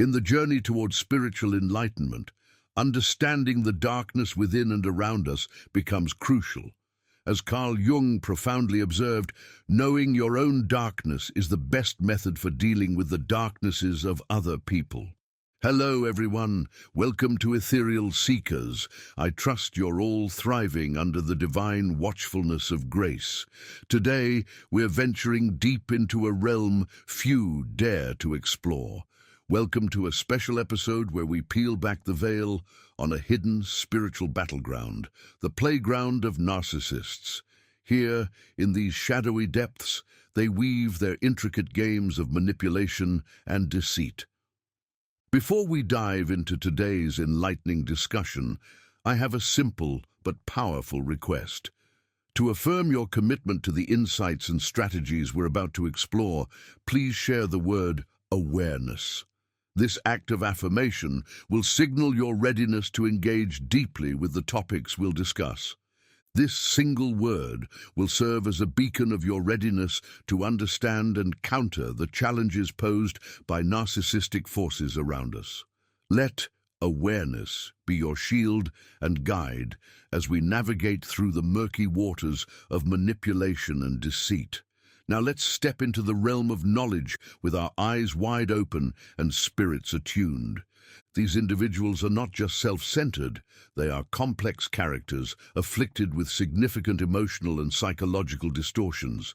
In the journey towards spiritual enlightenment, understanding the darkness within and around us becomes crucial. As Carl Jung profoundly observed, knowing your own darkness is the best method for dealing with the darknesses of other people. Hello everyone, welcome to Ethereal Seekers. I trust you're all thriving under the divine watchfulness of grace. Today, we're venturing deep into a realm few dare to explore. Welcome to a special episode where we peel back the veil on a hidden spiritual battleground, the playground of narcissists. Here, in these shadowy depths, they weave their intricate games of manipulation and deceit. Before we dive into today's enlightening discussion, I have a simple but powerful request. To affirm your commitment to the insights and strategies we're about to explore, please share the word awareness. This act of affirmation will signal your readiness to engage deeply with the topics we'll discuss. This single word will serve as a beacon of your readiness to understand and counter the challenges posed by narcissistic forces around us. Let awareness be your shield and guide as we navigate through the murky waters of manipulation and deceit. Now let's step into the realm of knowledge with our eyes wide open and spirits attuned. These individuals are not just self-centered, they are complex characters afflicted with significant emotional and psychological distortions.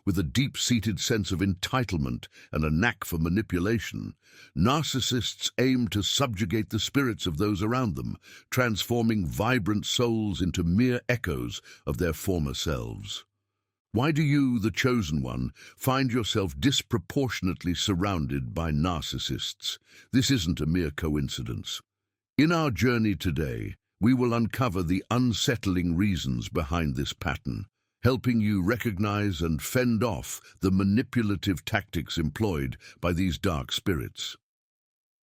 With a deep-seated sense of entitlement and a knack for manipulation, narcissists aim to subjugate the spirits of those around them, transforming vibrant souls into mere echoes of their former selves. Why do you, the chosen one, find yourself disproportionately surrounded by narcissists? This isn't a mere coincidence. In our journey today, we will uncover the unsettling reasons behind this pattern, helping you recognize and fend off the manipulative tactics employed by these dark spirits.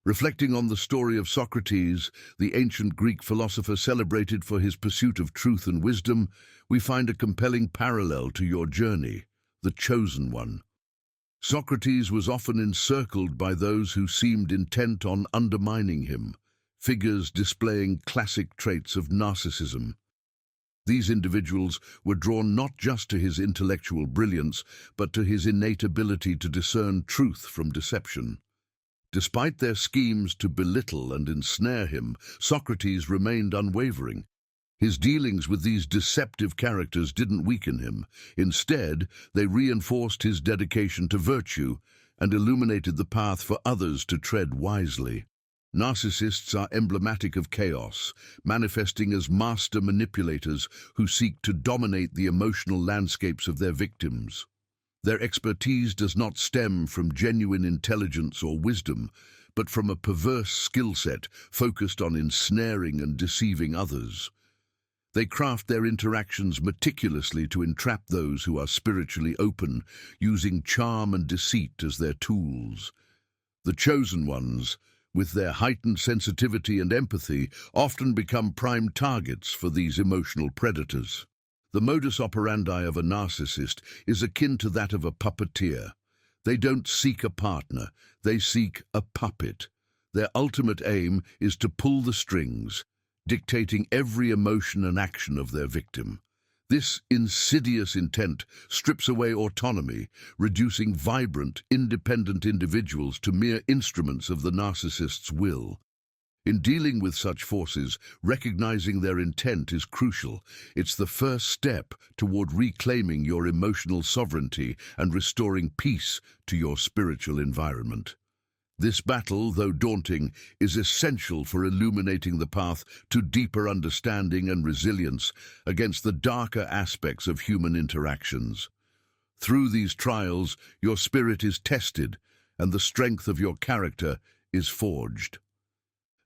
Reflecting on the story of Socrates, the ancient Greek philosopher celebrated for his pursuit of truth and wisdom, we find a compelling parallel to your journey, the chosen one. Socrates was often encircled by those who seemed intent on undermining him, figures displaying classic traits of narcissism. These individuals were drawn not just to his intellectual brilliance, but to his innate ability to discern truth from deception. Despite their schemes to belittle and ensnare him, Socrates remained unwavering. His dealings with these deceptive characters didn't weaken him. Instead, they reinforced his dedication to virtue and illuminated the path for others to tread wisely. Narcissists are emblematic of chaos, manifesting as master manipulators who seek to dominate the emotional landscapes of their victims. Their expertise does not stem from genuine intelligence or wisdom, but from a perverse skill set focused on ensnaring and deceiving others. They craft their interactions meticulously to entrap those who are spiritually open, using charm and deceit as their tools. The chosen ones, with their heightened sensitivity and empathy, often become prime targets for these emotional predators. The modus operandi of a narcissist is akin to that of a puppeteer. They don't seek a partner, they seek a puppet. Their ultimate aim is to pull the strings, dictating every emotion and action of their victim. This insidious intent strips away autonomy, reducing vibrant, independent individuals to mere instruments of the narcissist's will. In dealing with such forces, recognizing their intent is crucial. It's the first step toward reclaiming your emotional sovereignty and restoring peace to your spiritual environment. This battle, though daunting, is essential for illuminating the path to deeper understanding and resilience against the darker aspects of human interactions. Through these trials, your spirit is tested and the strength of your character is forged.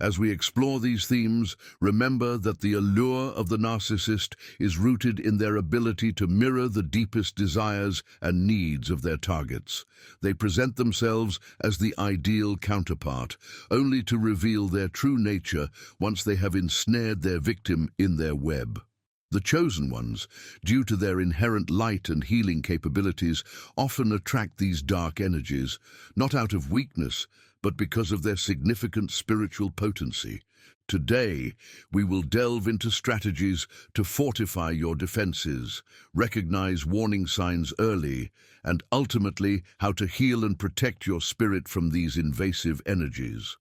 As we explore these themes, remember that the allure of the narcissist is rooted in their ability to mirror the deepest desires and needs of their targets. They present themselves as the ideal counterpart, only to reveal their true nature once they have ensnared their victim in their web. The chosen ones, due to their inherent light and healing capabilities, often attract these dark energies, not out of weakness, but because of their significant spiritual potency. Today, we will delve into strategies to fortify your defenses, recognize warning signs early, and ultimately how to heal and protect your spirit from these invasive energies.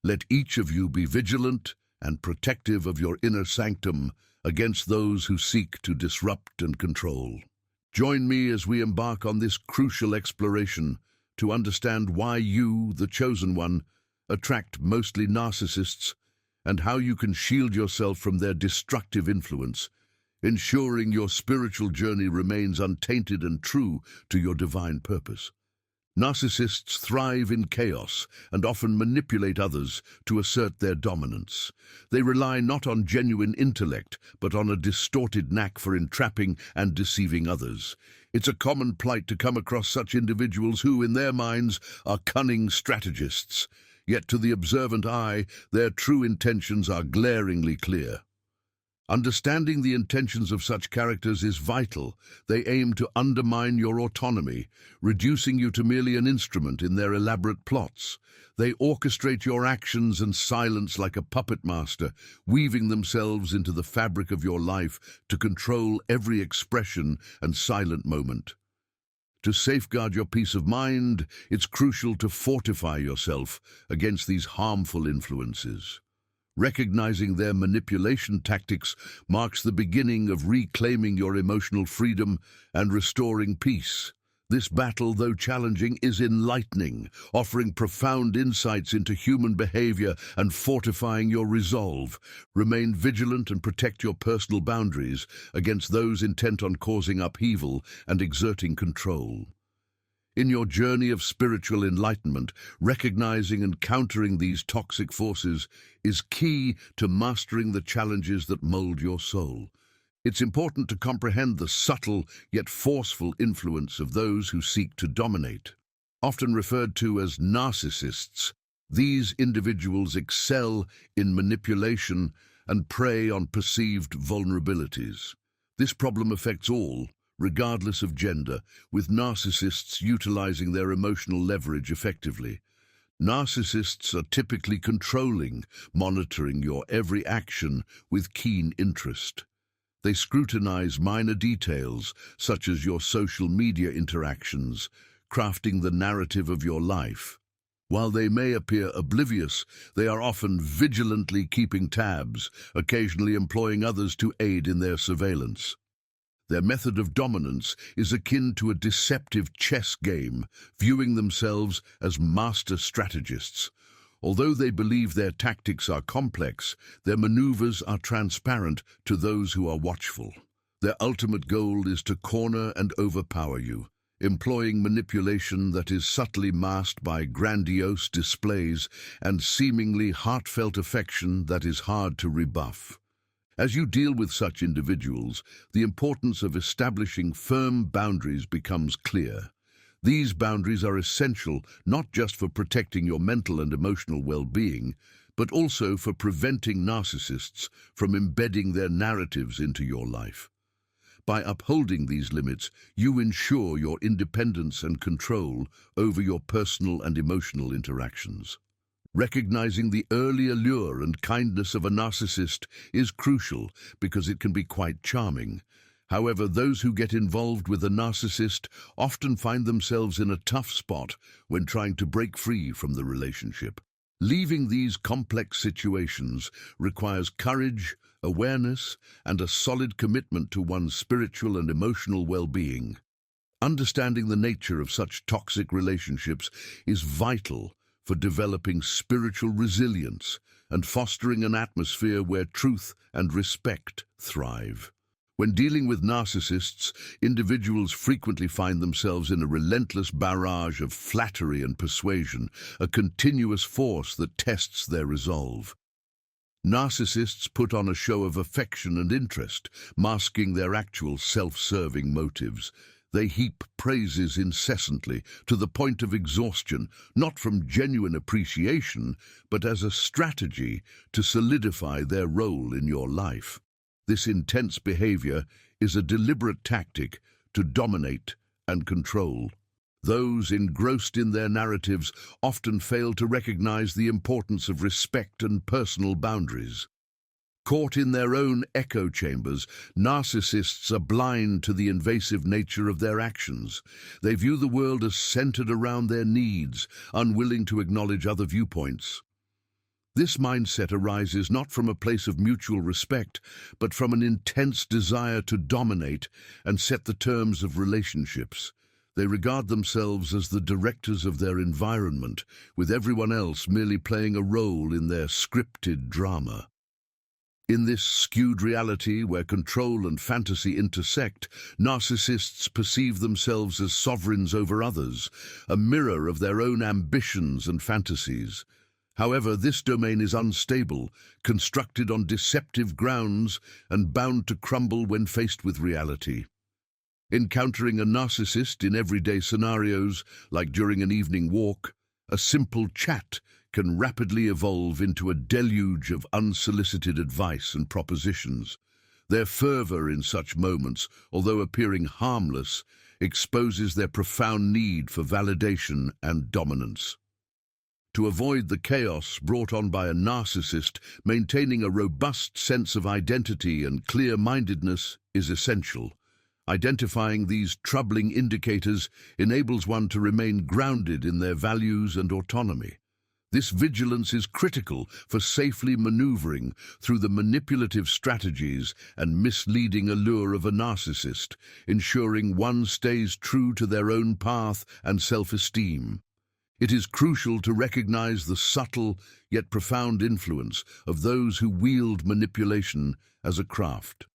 Let each of you be vigilant and protective of your inner sanctum against those who seek to disrupt and control. Join me as we embark on this crucial exploration to understand why you, the chosen one, attract mostly narcissists, and how you can shield yourself from their destructive influence, ensuring your spiritual journey remains untainted and true to your divine purpose. Narcissists thrive in chaos and often manipulate others to assert their dominance. They rely not on genuine intellect, but on a distorted knack for entrapping and deceiving others. It's a common plight to come across such individuals who, in their minds, are cunning strategists. Yet to the observant eye, their true intentions are glaringly clear. Understanding the intentions of such characters is vital. They aim to undermine your autonomy, reducing you to merely an instrument in their elaborate plots. They orchestrate your actions and silence like a puppet master, weaving themselves into the fabric of your life to control every expression and silent moment. To safeguard your peace of mind, it's crucial to fortify yourself against these harmful influences. Recognizing their manipulation tactics marks the beginning of reclaiming your emotional freedom and restoring peace. This battle, though challenging, is enlightening, offering profound insights into human behavior and fortifying your resolve. Remain vigilant and protect your personal boundaries against those intent on causing upheaval and exerting control. In your journey of spiritual enlightenment, recognizing and countering these toxic forces is key to mastering the challenges that mold your soul. It's important to comprehend the subtle yet forceful influence of those who seek to dominate. Often referred to as narcissists, these individuals excel in manipulation and prey on perceived vulnerabilities. This problem affects all, regardless of gender, with narcissists utilizing their emotional leverage effectively. Narcissists are typically controlling, monitoring your every action with keen interest. They scrutinize minor details, such as your social media interactions, crafting the narrative of your life. While they may appear oblivious, they are often vigilantly keeping tabs, occasionally employing others to aid in their surveillance. Their method of dominance is akin to a deceptive chess game, viewing themselves as master strategists. Although they believe their tactics are complex, their maneuvers are transparent to those who are watchful. Their ultimate goal is to corner and overpower you, employing manipulation that is subtly masked by grandiose displays and seemingly heartfelt affection that is hard to rebuff. As you deal with such individuals, the importance of establishing firm boundaries becomes clear. These boundaries are essential not just for protecting your mental and emotional well-being, but also for preventing narcissists from embedding their narratives into your life. By upholding these limits, you ensure your independence and control over your personal and emotional interactions. Recognizing the early allure and kindness of a narcissist is crucial because it can be quite charming. However, those who get involved with a narcissist often find themselves in a tough spot when trying to break free from the relationship. Leaving these complex situations requires courage, awareness, and a solid commitment to one's spiritual and emotional well-being. Understanding the nature of such toxic relationships is vital for developing spiritual resilience and fostering an atmosphere where truth and respect thrive. When dealing with narcissists, individuals frequently find themselves in a relentless barrage of flattery and persuasion, a continuous force that tests their resolve. Narcissists put on a show of affection and interest, masking their actual self-serving motives. They heap praises incessantly, to the point of exhaustion, not from genuine appreciation, but as a strategy to solidify their role in your life. This intense behavior is a deliberate tactic to dominate and control. Those engrossed in their narratives often fail to recognize the importance of respect and personal boundaries. Caught in their own echo chambers, narcissists are blind to the invasive nature of their actions. They view the world as centered around their needs, unwilling to acknowledge other viewpoints. This mindset arises not from a place of mutual respect, but from an intense desire to dominate and set the terms of relationships. They regard themselves as the directors of their environment, with everyone else merely playing a role in their scripted drama. In this skewed reality where control and fantasy intersect, narcissists perceive themselves as sovereigns over others, a mirror of their own ambitions and fantasies. However, this domain is unstable, constructed on deceptive grounds, and bound to crumble when faced with reality. Encountering a narcissist in everyday scenarios, like during an evening walk, a simple chat can rapidly evolve into a deluge of unsolicited advice and propositions. Their fervor in such moments, although appearing harmless, exposes their profound need for validation and dominance. To avoid the chaos brought on by a narcissist, maintaining a robust sense of identity and clear-mindedness is essential. Identifying these troubling indicators enables one to remain grounded in their values and autonomy. This vigilance is critical for safely maneuvering through the manipulative strategies and misleading allure of a narcissist, ensuring one stays true to their own path and self-esteem. It is crucial to recognize the subtle yet profound influence of those who wield manipulation as a craft.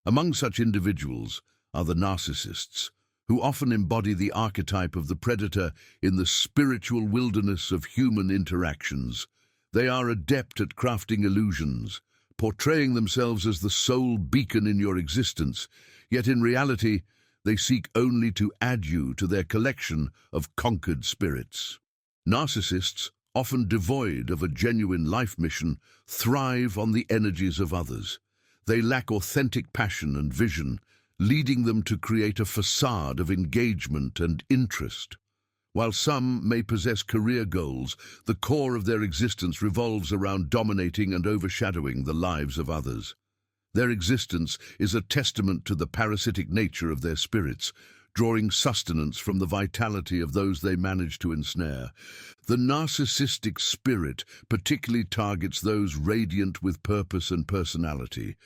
Among such individuals are the narcissists, who often embody the archetype of the predator in the spiritual wilderness of human interactions. They are adept at crafting illusions, portraying themselves as the sole beacon in your existence, yet in reality, they seek only to add you to their collection of conquered spirits. Narcissists, often devoid of a genuine life mission, thrive on the energies of others. They lack authentic passion and vision, leading them to create a facade of engagement and interest. While some may possess career goals, the core of their existence revolves around dominating and overshadowing the lives of others. Their existence is a testament to the parasitic nature of their spirits, drawing sustenance from the vitality of those they manage to ensnare. The narcissistic spirit particularly targets those radiant with purpose and personality.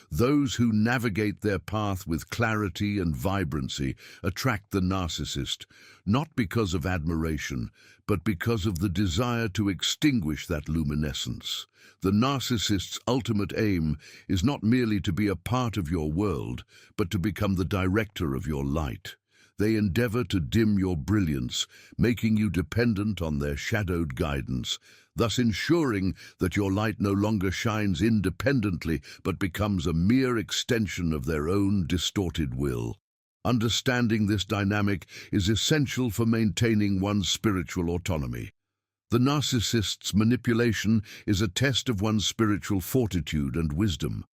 Those who navigate their path with clarity and vibrancy attract the narcissist, not because of admiration, but because of the desire to extinguish that luminescence. The narcissist's ultimate aim is not merely to be a part of your world, but to become the director of your light. They endeavor to dim your brilliance, making you dependent on their shadowed guidance, thus ensuring that your light no longer shines independently but becomes a mere extension of their own distorted will. Understanding this dynamic is essential for maintaining one's spiritual autonomy. The narcissist's manipulation is a test of one's spiritual fortitude and wisdom.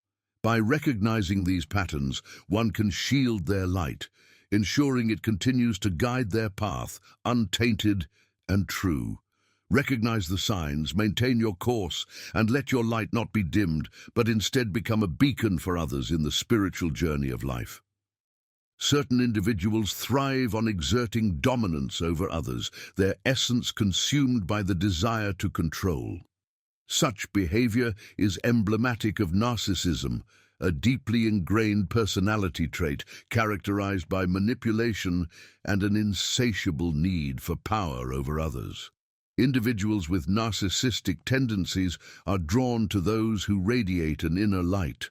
By recognizing these patterns, one can shield their light, ensuring it continues to guide their path, untainted and true. Recognize the signs, maintain your course, and let your light not be dimmed, but instead become a beacon for others in the spiritual journey of life. Certain individuals thrive on exerting dominance over others, their essence consumed by the desire to control. Such behavior is emblematic of narcissism, a deeply ingrained personality trait characterized by manipulation and an insatiable need for power over others. Individuals with narcissistic tendencies are drawn to those who radiate an inner light,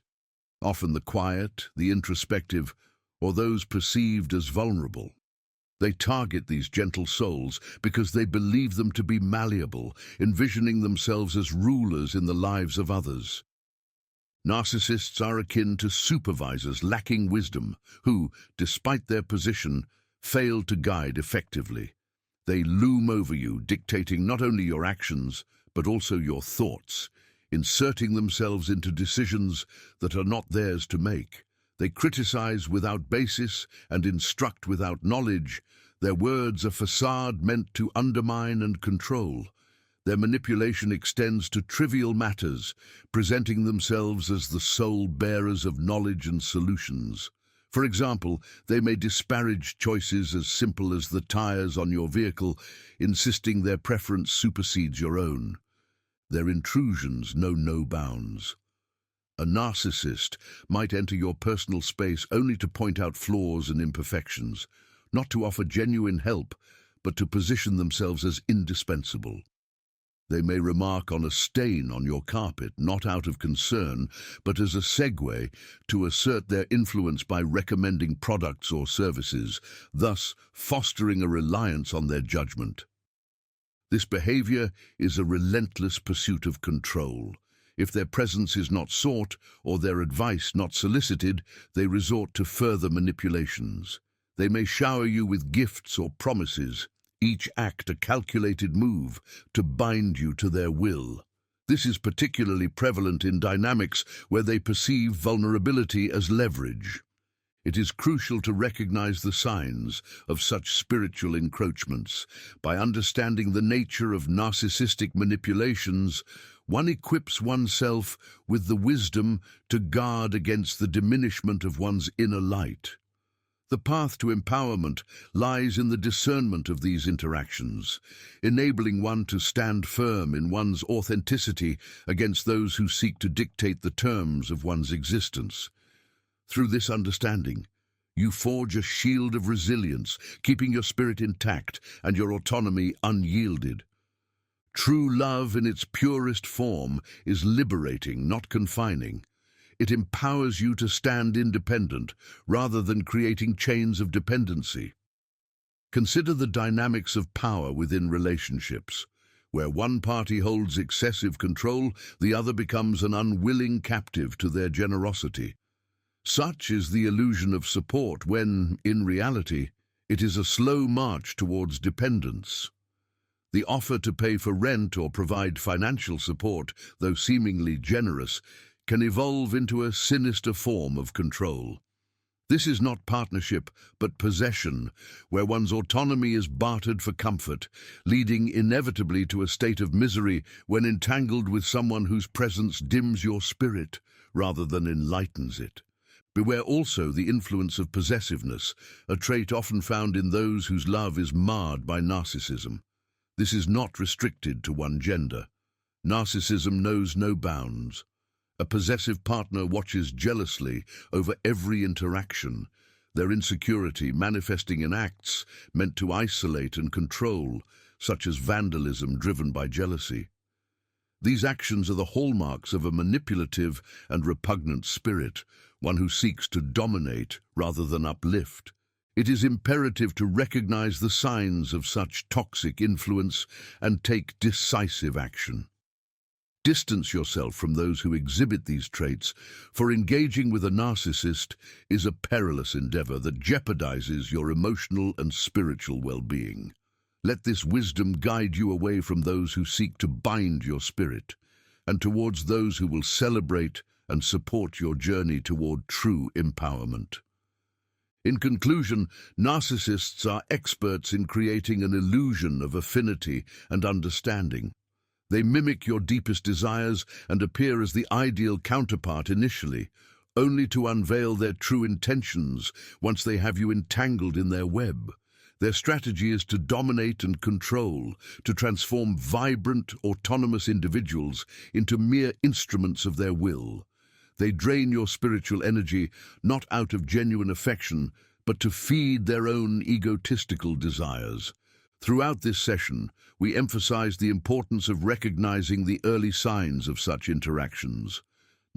often the quiet, the introspective, or those perceived as vulnerable. They target these gentle souls because they believe them to be malleable, envisioning themselves as rulers in the lives of others. Narcissists are akin to supervisors lacking wisdom, who, despite their position, fail to guide effectively. They loom over you, dictating not only your actions, but also your thoughts, inserting themselves into decisions that are not theirs to make. They criticize without basis and instruct without knowledge, Their words a facade meant to undermine and control. Their manipulation extends to trivial matters, presenting themselves as the sole bearers of knowledge and solutions. For example, they may disparage choices as simple as the tires on your vehicle, insisting their preference supersedes your own. Their intrusions know no bounds. A narcissist might enter your personal space only to point out flaws and imperfections, not to offer genuine help, but to position themselves as indispensable. They may remark on a stain on your carpet, not out of concern, but as a segue to assert their influence by recommending products or services, thus fostering a reliance on their judgment. This behavior is a relentless pursuit of control. If their presence is not sought or their advice not solicited, they resort to further manipulations. They may shower you with gifts or promises, each act a calculated move to bind you to their will. This is particularly prevalent in dynamics where they perceive vulnerability as leverage. It is crucial to recognize the signs of such spiritual encroachments. By understanding the nature of narcissistic manipulations, one equips oneself with the wisdom to guard against the diminishment of one's inner light. The path to empowerment lies in the discernment of these interactions, enabling one to stand firm in one's authenticity against those who seek to dictate the terms of one's existence. Through this understanding, you forge a shield of resilience, keeping your spirit intact and your autonomy unyielded. True love in its purest form is liberating, not confining. It empowers you to stand independent, rather than creating chains of dependency. Consider the dynamics of power within relationships. Where one party holds excessive control, the other becomes an unwilling captive to their generosity. Such is the illusion of support when, in reality, it is a slow march towards dependence. The offer to pay for rent or provide financial support, though seemingly generous, can evolve into a sinister form of control. This is not partnership, but possession, where one's autonomy is bartered for comfort, leading inevitably to a state of misery when entangled with someone whose presence dims your spirit rather than enlightens it. Beware also the influence of possessiveness, a trait often found in those whose love is marred by narcissism. This is not restricted to one gender. Narcissism knows no bounds. A possessive partner watches jealously over every interaction, their insecurity manifesting in acts meant to isolate and control, such as vandalism driven by jealousy. These actions are the hallmarks of a manipulative and repugnant spirit, one who seeks to dominate rather than uplift. It is imperative to recognize the signs of such toxic influence and take decisive action. Distance yourself from those who exhibit these traits, for engaging with a narcissist is a perilous endeavor that jeopardizes your emotional and spiritual well-being. Let this wisdom guide you away from those who seek to bind your spirit, and towards those who will celebrate and support your journey toward true empowerment. In conclusion, narcissists are experts in creating an illusion of affinity and understanding. They mimic your deepest desires and appear as the ideal counterpart initially, only to unveil their true intentions once they have you entangled in their web. Their strategy is to dominate and control, to transform vibrant, autonomous individuals into mere instruments of their will. They drain your spiritual energy not out of genuine affection, but to feed their own egotistical desires. Throughout this session, we emphasize the importance of recognizing the early signs of such interactions.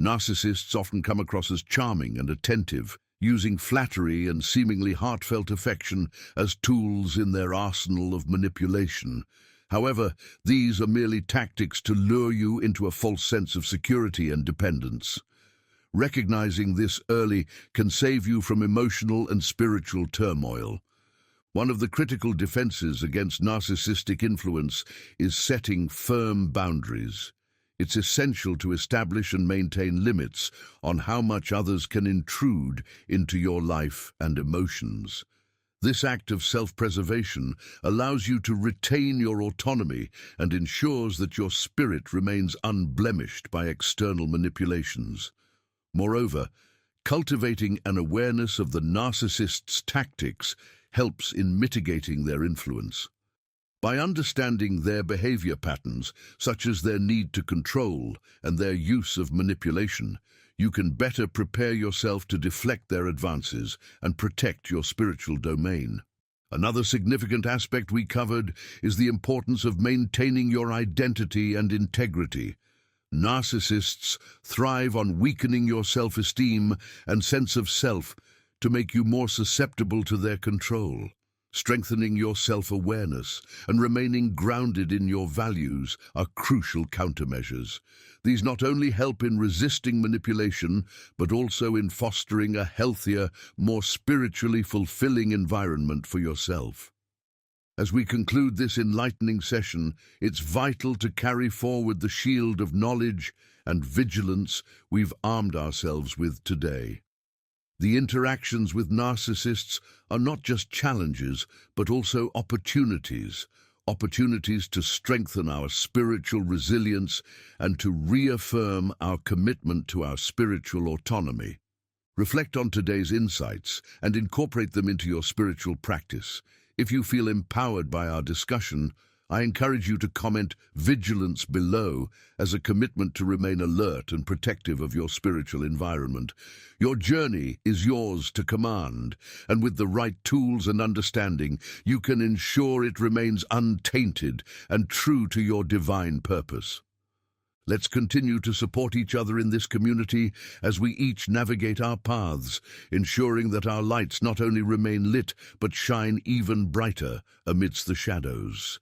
Narcissists often come across as charming and attentive, using flattery and seemingly heartfelt affection as tools in their arsenal of manipulation. However, these are merely tactics to lure you into a false sense of security and dependence. Recognizing this early can save you from emotional and spiritual turmoil. One of the critical defenses against narcissistic influence is setting firm boundaries. It's essential to establish and maintain limits on how much others can intrude into your life and emotions. This act of self-preservation allows you to retain your autonomy and ensures that your spirit remains unblemished by external manipulations. Moreover, cultivating an awareness of the narcissist's tactics helps in mitigating their influence. By understanding their behavior patterns, such as their need to control and their use of manipulation, you can better prepare yourself to deflect their advances and protect your spiritual domain. Another significant aspect we covered is the importance of maintaining your identity and integrity. Narcissists thrive on weakening your self-esteem and sense of self to make you more susceptible to their control. Strengthening your self-awareness and remaining grounded in your values are crucial countermeasures. These not only help in resisting manipulation, but also in fostering a healthier, more spiritually fulfilling environment for yourself. As we conclude this enlightening session, it's vital to carry forward the shield of knowledge and vigilance we've armed ourselves with today. The interactions with narcissists are not just challenges, but also opportunities to strengthen our spiritual resilience and to reaffirm our commitment to our spiritual autonomy. Reflect on today's insights and incorporate them into your spiritual practice. If you feel empowered by our discussion, I encourage you to comment vigilance below as a commitment to remain alert and protective of your spiritual environment. Your journey is yours to command, and with the right tools and understanding, you can ensure it remains untainted and true to your divine purpose. Let's continue to support each other in this community as we each navigate our paths, ensuring that our lights not only remain lit, but shine even brighter amidst the shadows.